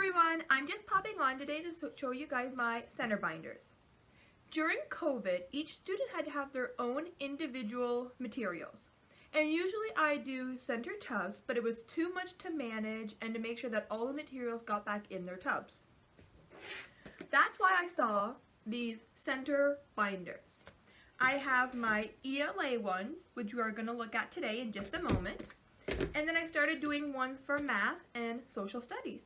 everyone, I'm just popping on today to show you guys my center binders. During COVID, each student had to have their own individual materials. And usually I do center tubs, but it was too much to manage and to make sure that all the materials got back in their tubs. That's why I saw these center binders. I have my ELA ones, which we are going to look at today in just a moment. And then I started doing ones for math and social studies.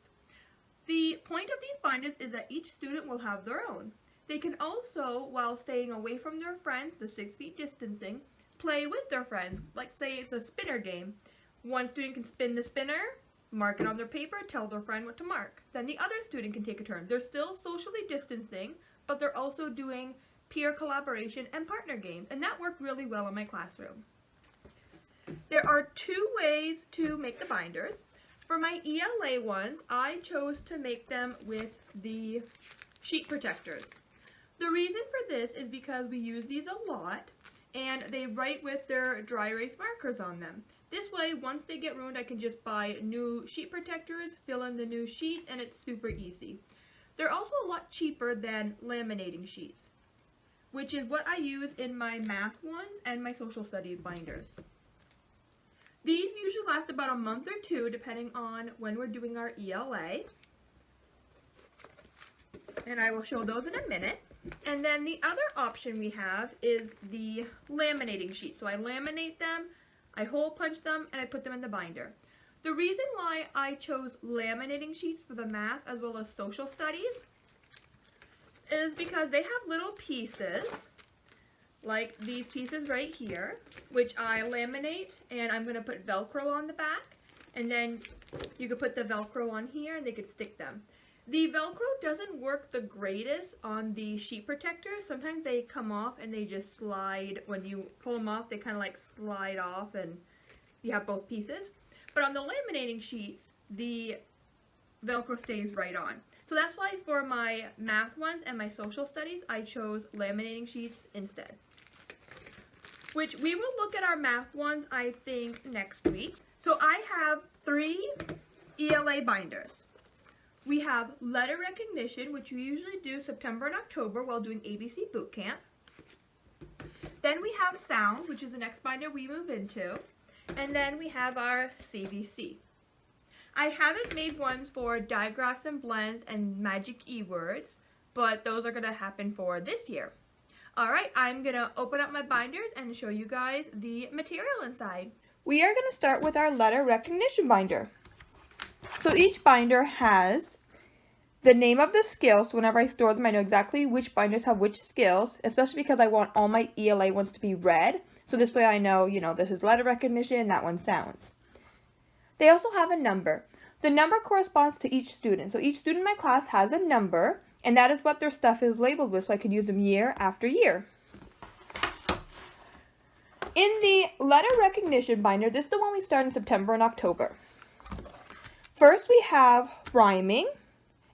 The point of these binders is that each student will have their own. They can also, while staying away from their friends, the 6 feet distancing, play with their friends. Like say it's a spinner game. One student can spin the spinner, mark it on their paper, tell their friend what to mark. Then the other student can take a turn. They're still socially distancing, but they're also doing peer collaboration and partner games, and that worked really well in my classroom. There are 2 ways to make the binders. For my ELA ones, I chose to make them with the sheet protectors. The reason for this is because we use these a lot, and they write with their dry erase markers on them. This way, once they get ruined, I can just buy new sheet protectors, fill in the new sheet, and it's super easy. They're also a lot cheaper than laminating sheets, which is what I use in my math ones and my social studies binders. These usually last about a month or 2 depending on when we're doing our ELA. And I will show those in a minute. And then the other option we have is the laminating sheet. So I laminate them, I hole punch them, and I put them in the binder. The reason why I chose laminating sheets for the math as well as social studies is because they have little pieces, like these pieces right here, which I laminate, and I'm going to put Velcro on the back, and then you could put the Velcro on here and they could stick them. The Velcro doesn't work the greatest on the sheet protectors. Sometimes they come off and they just slide. When you pull them off, they kind of like slide off and you have both pieces. But on the laminating sheets, the Velcro stays right on. So that's why for my math ones and my social studies, I chose laminating sheets instead. Which we will look at our math ones, I think, next week. So I have 3 ELA binders. We have letter recognition, which we usually do September and October while doing ABC boot camp. Then we have sound, which is the next binder we move into. And then we have our CVC. I haven't made ones for digraphs and blends and magic E-words, but those are going to happen for this year. Alright, I'm going to open up my binders and show you guys the material inside. We are going to start with our letter recognition binder. So each binder has the name of the skill, so whenever I store them I know exactly which binders have which skills, especially because I want all my ELA ones to be red. So this way I know, this is letter recognition, that one sounds. They also have a number. The number corresponds to each student. So each student in my class has a number, and that is what their stuff is labeled with, so I could use them year after year. In the letter recognition binder, this is the one we start in September and October. First we have rhyming,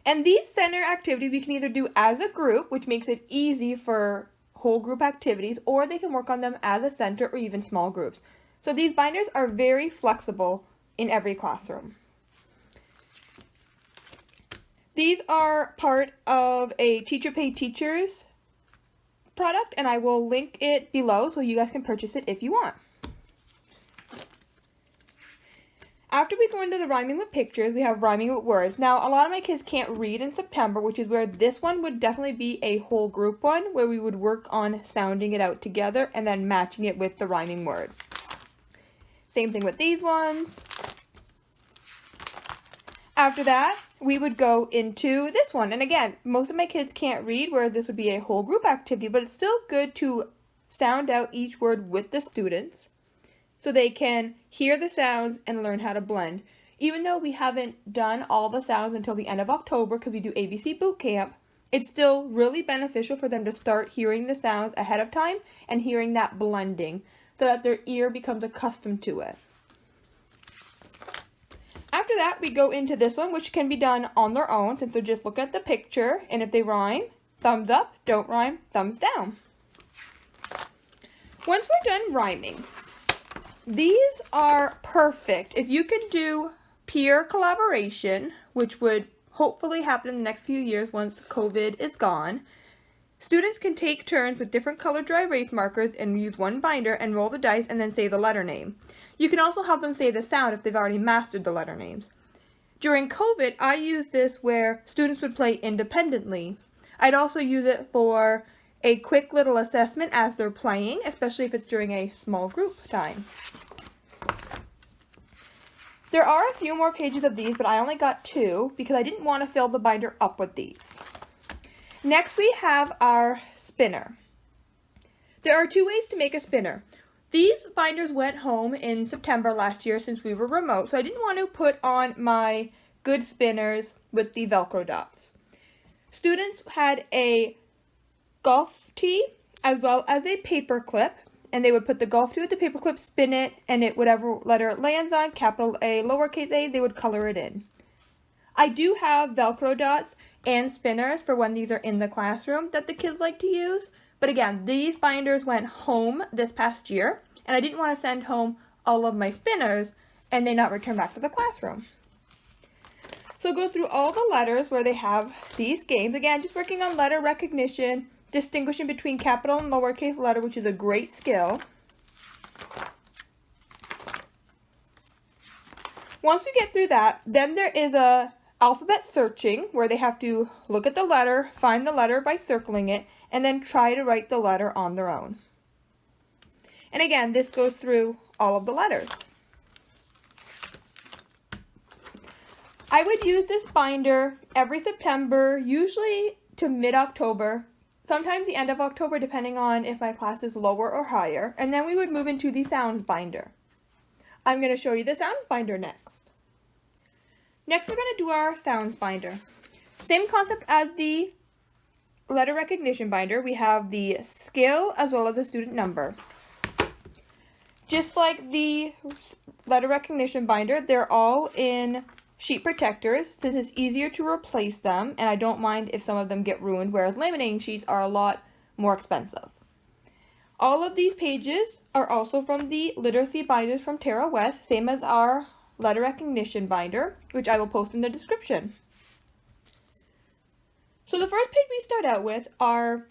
and these center activities we can either do as a group, which makes it easy for whole group activities, or they can work on them as a center or even small groups. So these binders are very flexible in every classroom. These are part of a Teacher Pay Teachers product, and I will link it below so you guys can purchase it if you want. After we go into the rhyming with pictures, we have rhyming with words. Now, a lot of my kids can't read in September, which is where this one would definitely be a whole group one, where we would work on sounding it out together and then matching it with the rhyming word. Same thing with these ones. After that, we would go into this one. And again, most of my kids can't read, whereas this would be a whole group activity, but it's still good to sound out each word with the students so they can hear the sounds and learn how to blend. Even though we haven't done all the sounds until the end of October because we do ABC boot camp, it's still really beneficial for them to start hearing the sounds ahead of time and hearing that blending so that their ear becomes accustomed to it. After that, we go into this one, which can be done on their own, since they just look at the picture, and if they rhyme, thumbs up, don't rhyme, thumbs down. Once we're done rhyming, these are perfect. If you can do peer collaboration, which would hopefully happen in the next few years once COVID is gone. Students can take turns with different colored dry erase markers and use one binder and roll the dice and then say the letter name. You can also have them say the sound if they've already mastered the letter names. During COVID, I used this where students would play independently. I'd also use it for a quick little assessment as they're playing, especially if it's during a small group time. There are a few more pages of these, but I only got 2 because I didn't want to fill the binder up with these. Next we have our spinner. There are 2 ways to make a spinner. These binders went home in September last year since we were remote, so I didn't want to put on my good spinners with the Velcro dots. Students had a golf tee as well as a paper clip, and they would put the golf tee with the paper clip, spin it, and it whatever letter it lands on, capital A, lowercase a, they would color it in. I do have Velcro dots and spinners for when these are in the classroom that the kids like to use. But again, these binders went home this past year, and I didn't want to send home all of my spinners and they not return back to the classroom. So go through all the letters where they have these games. Again, just working on letter recognition, distinguishing between capital and lowercase letter, which is a great skill. Once we get through that, then there is a alphabet searching where they have to look at the letter, find the letter by circling it, and then try to write the letter on their own. And again, this goes through all of the letters. I would use this binder every September, usually to mid-October, sometimes the end of October depending on if my class is lower or higher, and then we would move into the sounds binder. I'm going to show you the sounds binder next. Next we're going to do our sounds binder. Same concept as the letter recognition binder. We have the skill as well as the student number. Just like the letter recognition binder, they're all in sheet protectors since it's easier to replace them, and I don't mind if some of them get ruined, whereas laminating sheets are a lot more expensive. All of these pages are also from the literacy binders from Tara West, same as our letter recognition binder, which I will post in the description. So the first page we start out with are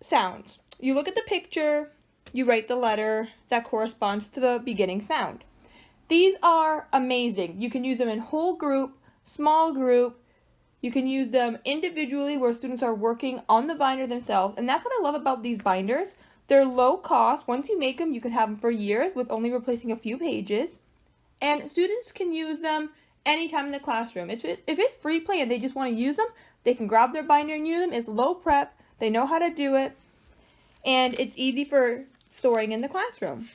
sounds. You look at the picture, you write the letter that corresponds to the beginning sound. These are amazing. You can use them in whole group, small group. You can use them individually where students are working on the binder themselves. And that's what I love about these binders. They're low cost. Once you make them, you can have them for years with only replacing a few pages. And students can use them anytime in the classroom. If it's free play and they just want to use them, they can grab their binder and use them. It's low prep. They know how to do it. And it's easy for storing in the classroom.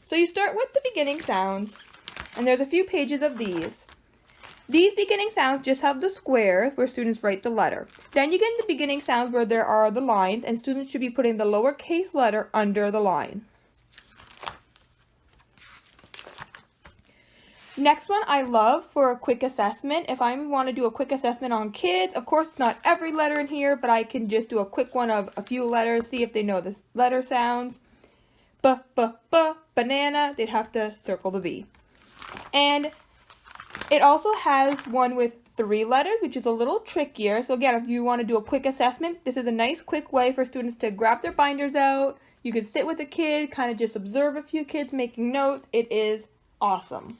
So you start with the beginning sounds, and there's a few pages of these. These beginning sounds just have the squares where students write the letter. Then you get into beginning sounds where there are the lines, and students should be putting the lowercase letter under the line. Next one I love for a quick assessment. If I want to do a quick assessment on kids, of course it's not every letter in here, but I can just do a quick one of a few letters, see if they know the letter sounds. Banana, they'd have to circle the B. And it also has one with 3 letters, which is a little trickier. So again, if you want to do a quick assessment, this is a nice quick way for students to grab their binders out. You can sit with a kid, kind of just observe a few kids making notes. It is awesome.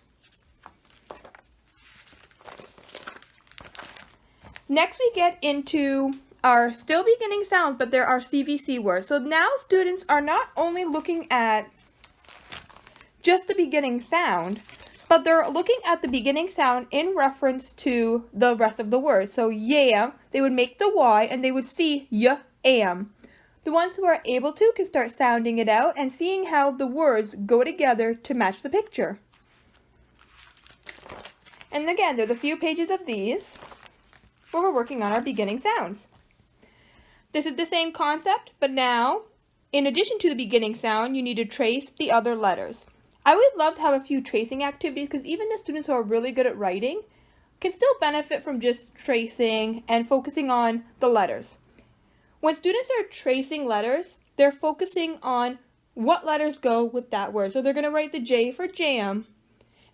Next we get into our still beginning sounds, but there are CVC words. So now students are not only looking at just the beginning sound, but they're looking at the beginning sound in reference to the rest of the word. So yeah, they would make the Y and they would see am. The ones who are able to can start sounding it out and seeing how the words go together to match the picture. And again, there's a few pages of these where we're working on our beginning sounds. This is the same concept, but now, in addition to the beginning sound, you need to trace the other letters. I would love to have a few tracing activities because even the students who are really good at writing can still benefit from just tracing and focusing on the letters. When students are tracing letters, they're focusing on what letters go with that word. So they're going to write the J for jam,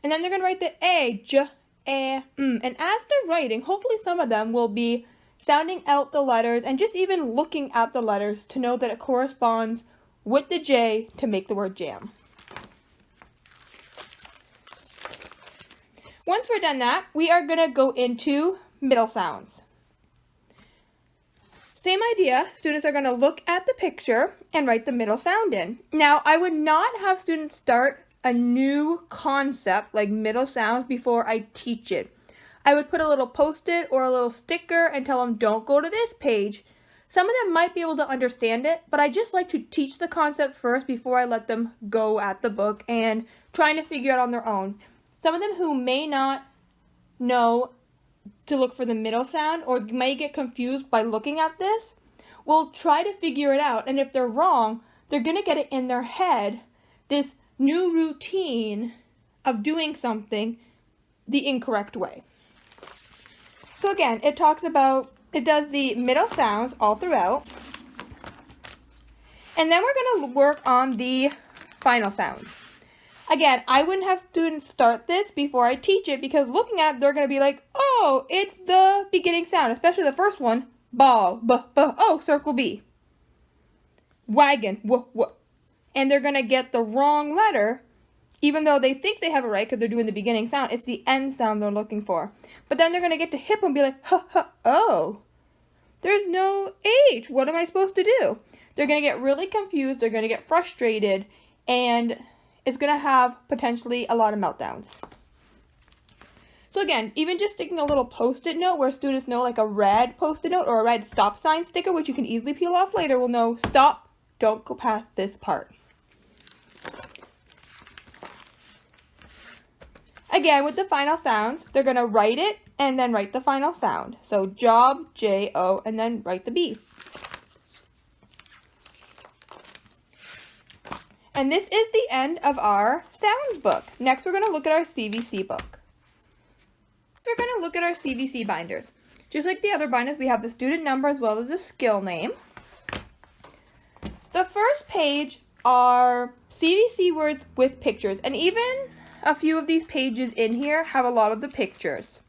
and then they're going to write the A, And as they're writing, hopefully some of them will be sounding out the letters and just even looking at the letters to know that it corresponds with the J to make the word jam. Once we're done that, we are going to go into middle sounds. Same idea, students are going to look at the picture and write the middle sound in. Now, I would not have students start a new concept like middle sounds before I teach it. I would put a little post-it or a little sticker and tell them don't go to this page. Some of them might be able to understand it, but I just like to teach the concept first before I let them go at the book and trying to figure it out on their own. Some of them who may not know to look for the middle sound or may get confused by looking at this will try to figure it out, and if they're wrong, they're going to get it in their head, this new routine of doing something the incorrect way. So again, it does the middle sounds all throughout. And then we're going to work on the final sounds. Again, I wouldn't have students start this before I teach it because looking at it, they're going to be like, oh, it's the beginning sound, especially the first one, ball, oh, circle B. Wagon, w. And they're going to get the wrong letter, even though they think they have it right because they're doing the beginning sound. It's the end sound they're looking for. But then they're going to get to hip and be like, oh, there's no H. What am I supposed to do? They're going to get really confused. They're going to get frustrated. And it's going to have potentially a lot of meltdowns. So again, even just sticking a little post-it note where students know, like a red post-it note or a red stop sign sticker, which you can easily peel off later, will know, stop, don't go past this part. Again, with the final sounds, they're going to write it and then write the final sound. So job, J-O, and then write the B. And this is the end of our sounds book. Next, we're going to look at our CVC book. We're going to look at our CVC binders. Just like the other binders, we have the student number as well as the skill name. The first page are CVC words with pictures, and even a few of these pages in here have a lot of the pictures.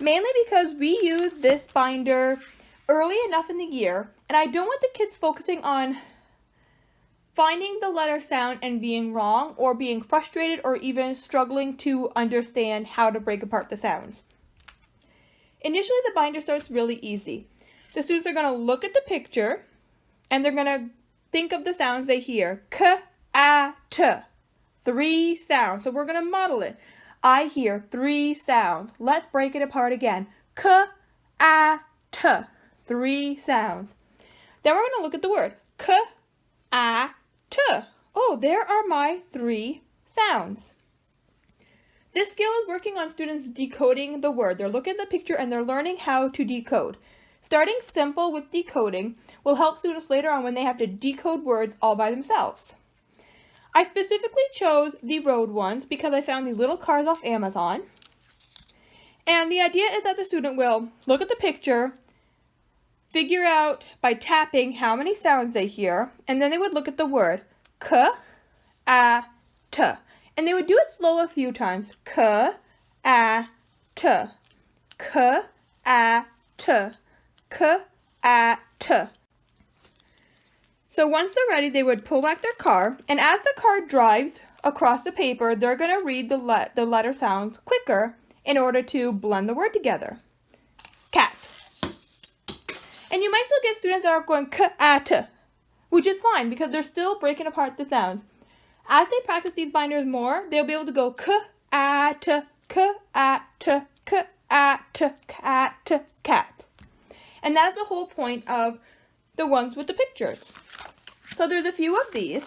Mainly because we use this binder early enough in the year, and I don't want the kids focusing on finding the letter sound and being wrong or being frustrated or even struggling to understand how to break apart the sounds. Initially, the binder starts really easy. The students are going to look at the picture and they're going to think of the sounds they hear. K, A, T. 3 sounds. So we're going to model it. I hear 3 sounds. Let's break it apart again. K, A, T. 3 sounds. Then we're going to look at the word. K, A, T. Oh, there are my 3 sounds. This skill is working on students decoding the word. They're looking at the picture and they're learning how to decode. Starting simple with decoding will help students later on when they have to decode words all by themselves. I specifically chose the road ones because I found these little cars off Amazon. And the idea is that the student will look at the picture, figure out by tapping how many sounds they hear, and then they would look at the word K, A, T. And they would do it slow a few times. K, A, T. K, A, T. K, A, T. So once they're ready, they would pull back their car, and as the car drives across the paper, they're going to read the letter sounds quicker in order to blend the word together. Cat. And you might still get students that are going k-a-t, which is fine because they're still breaking apart the sounds. As they practice these binders more, they'll be able to go k-a-t, k-a-t, k-a-t, cat, cat. And that's the whole point of the ones with the pictures. So there's a few of these.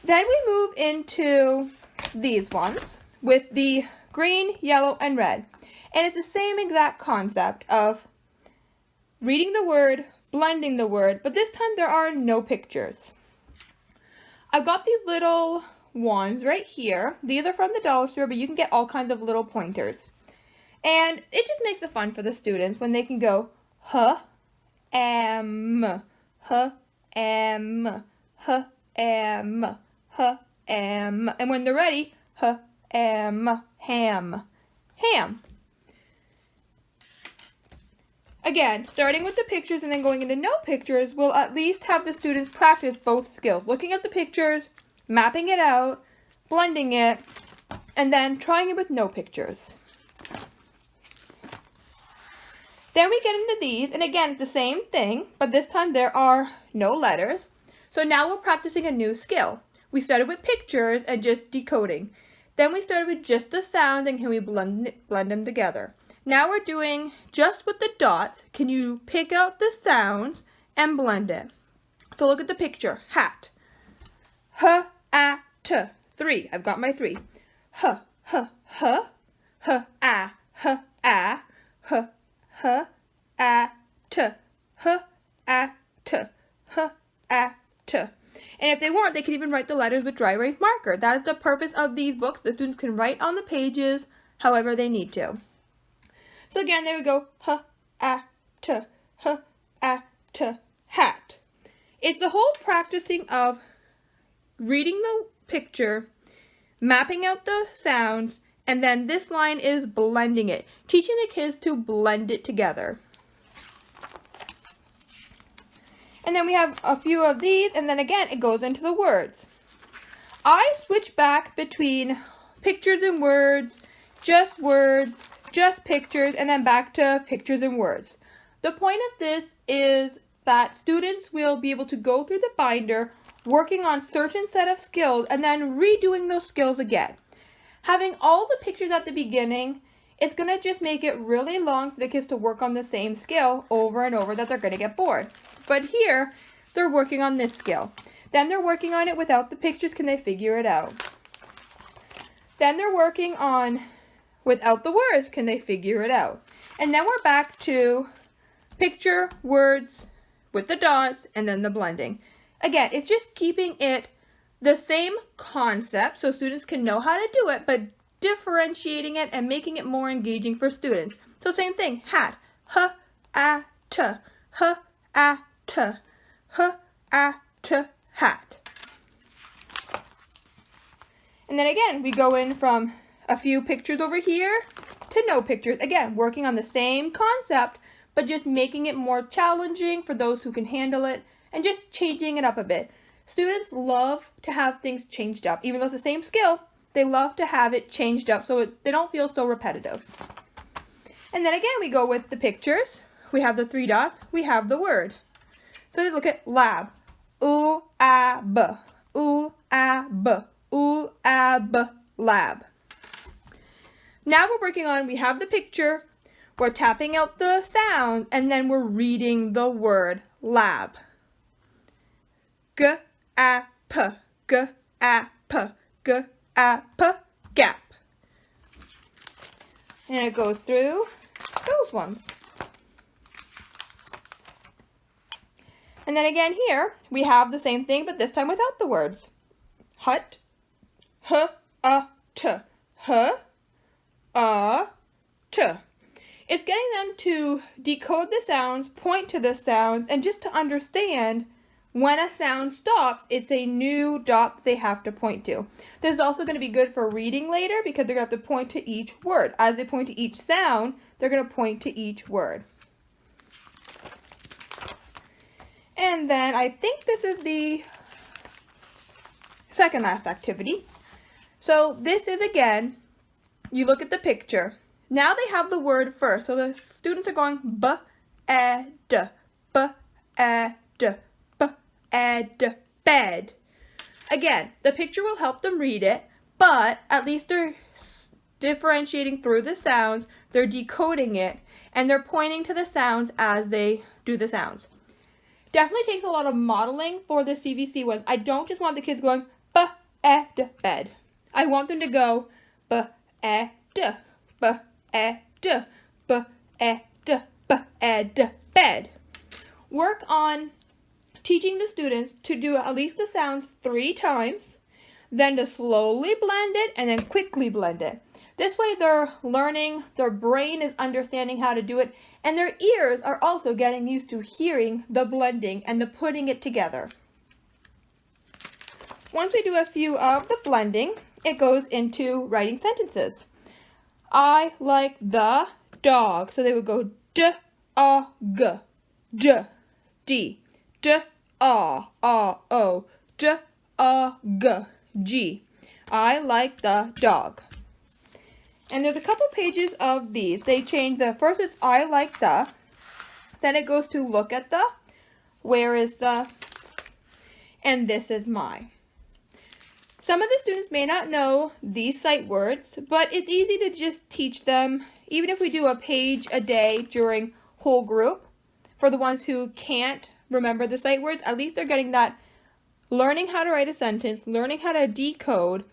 Then we move into these ones with the green, yellow, and red. And it's the same exact concept of reading the word, blending the word, but this time there are no pictures. I've got these little ones right here. These are from the dollar store, but you can get all kinds of little pointers. And it just makes it fun for the students when they can go, huh, am, huh, am, huh, am, huh, am. And when they're ready, huh, am, ham. Ham. Again, starting with the pictures and then going into no pictures will at least have the students practice both skills. Looking at the pictures, mapping it out, blending it, and then trying it with no pictures. Then we get into these, and again, it's the same thing, but this time there are no letters. So now we're practicing a new skill. We started with pictures and just decoding. Then we started with just the sounds and can we blend them together. Now we're doing just with the dots. Can you pick out the sounds and blend it? So look at the picture. Hat. H, a, t. 3. I've got my 3. H, h, h. H, a, h, a. H, h, a, t. H, a, t. H, a, t. And if they want, they can even write the letters with dry erase marker. That is the purpose of these books. The students can write on the pages however they need to. So again, there we go. H, a, t. H, a, t. Hat. It's the whole practicing of reading the picture, mapping out the sounds, and then this line is blending it. Teaching the kids to blend it together. And then we have a few of these, and then again, it goes into the words. I switch back between pictures and words, just pictures, and then back to pictures and words. The point of this is that students will be able to go through the binder, working on certain set of skills, and then redoing those skills again. Having all the pictures at the beginning, it's going to just make it really long for the kids to work on the same skill over and over that they're going to get bored. But here, they're working on this skill. Then they're working on it without the pictures. Can they figure it out? Then they're working on without the words. Can they figure it out? And then we're back to picture, words, with the dots, and then the blending. Again, it's just keeping it the same concept so students can know how to do it, but differentiating it and making it more engaging for students. So same thing, hat. H, a, t. H, a, t. H, a, t. Hat. And then again, we go in from a few pictures over here to no pictures. Again, working on the same concept, but just making it more challenging for those who can handle it and just changing it up a bit. Students love to have things changed up. Even though it's the same skill, they love to have it changed up so they don't feel so repetitive. And then again, we go with the pictures. We have the 3 dots. We have the word. So let's look at lab. U-a-b. U-a-b. U-a-b. Lab. Now we're working on, we have the picture, we're tapping out the sound, and then we're reading the word lab. G-a-p. G-a-p. G-a-p. Gap. And it goes through those ones. And then again here, we have the same thing, but this time without the words. Hut. H-a-t. H-a-t. It's getting them to decode the sounds, point to the sounds, and just to understand when a sound stops, it's a new dot they have to point to. This is also going to be good for reading later because they're going to have to point to each word. As they point to each sound, they're going to point to each word. And then I think this is the second last activity. So this is again, you look at the picture. Now they have the word first. So the students are going b-e-d, b-e-d, b-e-d, bed. Again, the picture will help them read it, but at least they're differentiating through the sounds, they're decoding it, and they're pointing to the sounds as they do the sounds. Definitely takes a lot of modeling for the CVC ones. I don't just want the kids going b-e-d, bed. I want them to go b-e-d, b-e-d, b-e-d, b-e-d, bed. Work on teaching the students to do at least the sounds 3 times, then to slowly blend it, and then quickly blend it. This way they're learning, their brain is understanding how to do it, and their ears are also getting used to hearing the blending and the putting it together. Once we do a few of the blending, it goes into writing sentences. I like the dog. So they would go D-A-G, D, D-A-O, D-A-G, I like the dog. And there's a couple pages of these. They change the first is I like the, then it goes to look at the, where is the, and this is my. Some of the students may not know these sight words, but it's easy to just teach them, even if we do a page a day during whole group. For the ones who can't remember the sight words, at least they're getting that, learning how to write a sentence, learning how to decode,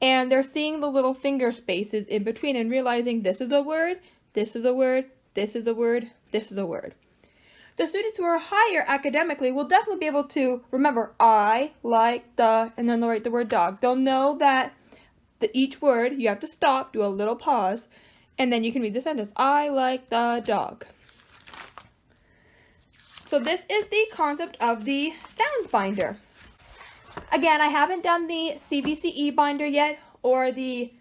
and they're seeing the little finger spaces in between and realizing this is a word, this is a word, this is a word, this is a word. The students who are higher academically will definitely be able to remember I like the, and then they'll write the word dog. They'll know that each word, you have to stop, do a little pause, and then you can read the sentence. I like the dog. So this is the concept of the sounds binder. Again, I haven't done the Cvc binder yet, or the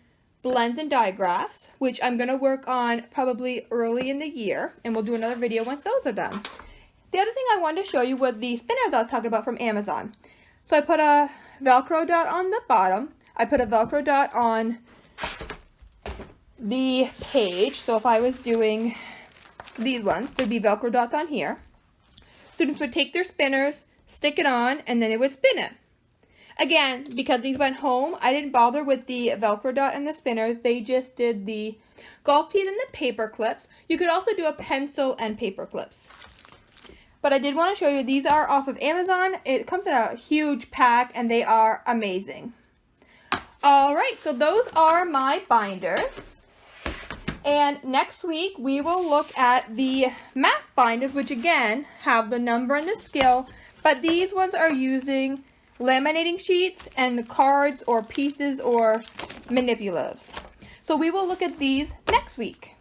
blends and digraphs, which I'm going to work on probably early in the year, and we'll do another video once those are done. The other thing I wanted to show you was the spinners I was talking about from Amazon. So I put a Velcro dot on the bottom. I put a Velcro dot on the page. So if I was doing these ones, there'd be Velcro dots on here. Students would take their spinners, stick it on, and then it would spin it. Again, because these went home, I didn't bother with the Velcro dot and the spinners. They just did the golf tees and the paper clips. You could also do a pencil and paper clips. But I did want to show you, these are off of Amazon. It comes in a huge pack, and they are amazing. Alright, so those are my binders. And next week, we will look at the math binders, which again, have the number and the skill. But these ones are using laminating sheets and cards or pieces or manipulatives. So we will look at these next week.